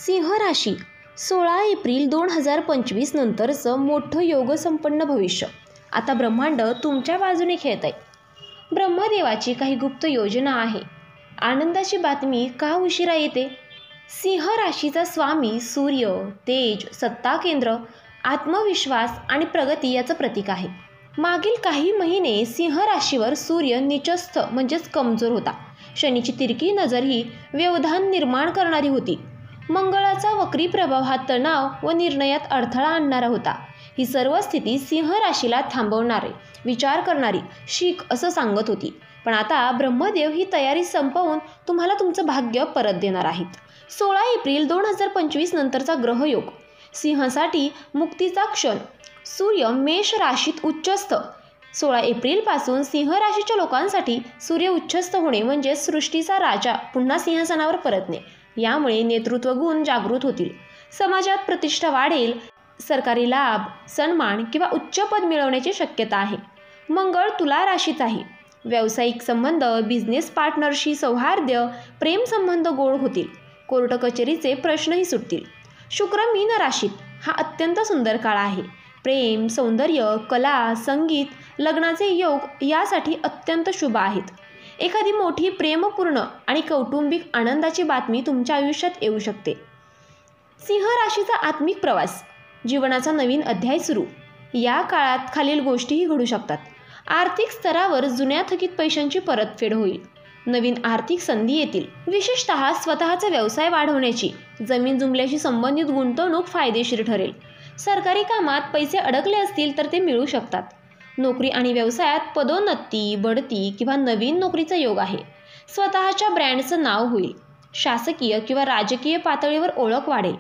सिंह राशी 16 एप्रिल 2025 नंतरचं मोठं योगसंपन्न भविष्य. आता ब्रह्मांड तुमच्या बाजूने खेळत आहे. ब्रह्मदेवाची काही गुप्त योजना आहे. आनंदाची बातमी का उशिरा येते? सिंह राशीचा स्वामी सूर्य तेज, सत्ता केंद्र, आत्मविश्वास आणि प्रगती याचं प्रतीक आहे. मागील काही महिने सिंह राशीवर सूर्य निचस्थ म्हणजेच कमजोर होता. शनीची तिरकी नजर ही व्यवधान निर्माण करणारी होती. मंगळाचा वक्री प्रभाव हा तणाव व निर्णयात अडथळा आणणारा होता. ही सर्व स्थिती सिंह राशीला थांबवणारे, विचार करणारी, शिक असं सांगत होती. पण आता ब्रह्मदेव ही तयारी संपवून तुम्हाला तुमचं भाग्य परत देणार आहेत. 16 एप्रिल 2025 नंतरचा ग्रहयोग. सिंहासाठी मुक्तीचा क्षण. सूर्य मेष राशीत उच्चस्थ. 16 एप्रिलपासून सिंह राशीच्या लोकांसाठी सूर्य उच्चस्थ होणे म्हणजे सृष्टीचा राजा पुन्हा सिंहासनावर परतणे. यामुळे नेतृत्व गुण जागृत होतील. समाजात प्रतिष्ठा वाढेल. सरकारी लाभ, सन्मान किंवा उच्च पद मिळवण्याची शक्यता आहे. मंगळ तुला राशीत आहे. व्यावसायिक संबंध, बिझनेस पार्टनरशी सौहार्द, प्रेम संबंध गोड होतील. कोर्ट कचेरीचे प्रश्नही सुटतील. शुक्र मीन राशीत. हा अत्यंत सुंदर काळ आहे. प्रेम, सौंदर्य, कला, संगीत, लग्नाचे योग यासाठी अत्यंत शुभ आहेत. एखादी मोठी प्रेमपूर्ण आणि कौटुंबिक आनंदाची बातमी तुमच्या आयुष्यात येऊ शकते. सिंह राशीचा आत्मिक प्रवास. जीवनाचा नवीन अध्याय सुरू. या काळात खालील गोष्टीही घडू शकतात. आर्थिक स्तरावर जुन्या थकीत पैशांची परतफेड होईल. नवीन आर्थिक संधी येतील. विशेषतः स्वतःचा व्यवसाय वाढवण्याची, जमीन जुमल्याशी संबंधित गुंतवणूक फायदेशीर ठरेल. सरकारी कामात पैसे अडकले असतील तर ते मिळू शकतात. नोकरी आणि व्यवसायात पदोन्नती, बढती किंवा नवीन नोकरीचा योग आहे. स्वतःच्या ब्रँडचं नाव होईल. शासकीय किंवा राजकीय पातळीवर ओळख वाढेल.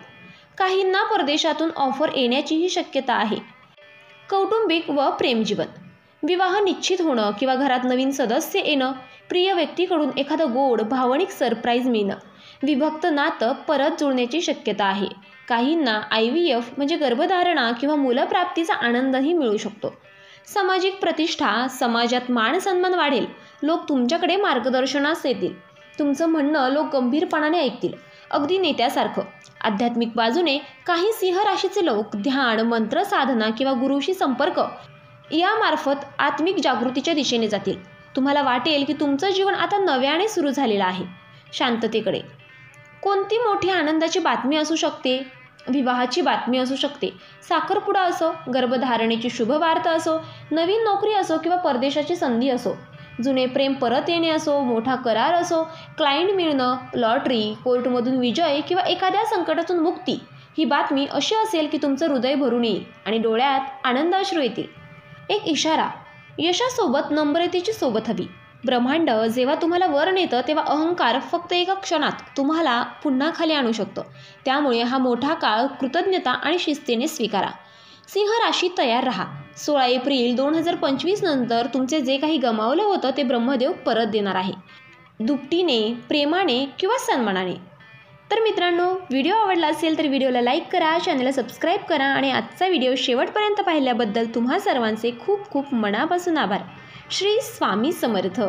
काहींना परदेशातून ऑफर येण्याचीही शक्यता आहे. कौटुंबिक व प्रेमजीवन. विवाह निश्चित होणं किंवा घरात नवीन सदस्य येणं, प्रिय व्यक्तीकडून एखादं गोड भावनिक सरप्राईज मिळणं, विभक्त नातं परत जुळण्याची शक्यता आहे. काहींना IVF म्हणजे गर्भधारणा किंवा मुलप्राप्तीचा आनंदही मिळू शकतो. सामाजिक प्रतिष्ठा. समाजात मान सन्मान वाढेल. लोक तुमच्याकडे मार्गदर्शनास येतील. तुमचं म्हणणं लोक गंभीरपणाने ऐकतील, अगदी नेत्यासारखं. आध्यात्मिक बाजूने काही सिंह राशीचे लोक ध्यान, मंत्र साधना किंवा गुरुशी संपर्क यामार्फत आत्मिक जागृतीच्या दिशेने जातील. तुम्हाला वाटेल की तुमचं जीवन आता नव्याने सुरू झालेलं आहे. शांततेकडे. कोणती मोठी आनंदाची बातमी असू शकते? विवाहाची बातमी असू शकते, साखरपुडा असो, गर्भधारणेची शुभवार्ता असो, नवीन नोकरी असो किंवा परदेशाची संधी असो, जुने प्रेम परत येणे असो, मोठा करार असो, क्लायंट मिळणं, लॉटरी, कोर्टमधून विजय किंवा एखाद्या संकटातून मुक्ती. ही बातमी अशी असेल की तुमचं हृदय भरून येईल आणि डोळ्यात आनंदाश्रू येतील. एक इशारा. यशासोबत नम्रतेची सोबत हवी. ब्रह्मांड जेव्हा तुम्हाला वर नेतं तेव्हा अहंकार फक्त एका क्षणात तुम्हाला पुन्हा खाली आणू शकतो. त्यामुळे हा मोठा काळ कृतज्ञता आणि शिस्तीने स्वीकारा. सिंह राशी तयार राहा. 16 एप्रिल 2025 नंतर तुमचे जे काही गमावलं होतं ते ब्रह्मदेव परत देणार आहे. दुपटीने, प्रेमाने किंवा सन्मानाने. तर मित्रांनो, व्हिडिओ आवडला असेल तर व्हिडिओला लाईक करा, चॅनलला सबस्क्राईब करा आणि आजचा व्हिडिओ शेवटपर्यंत पाहिल्याबद्दल तुम्हा सर्वांचे खूप खूप मनापासून आभार. श्री स्वामी समर्थ.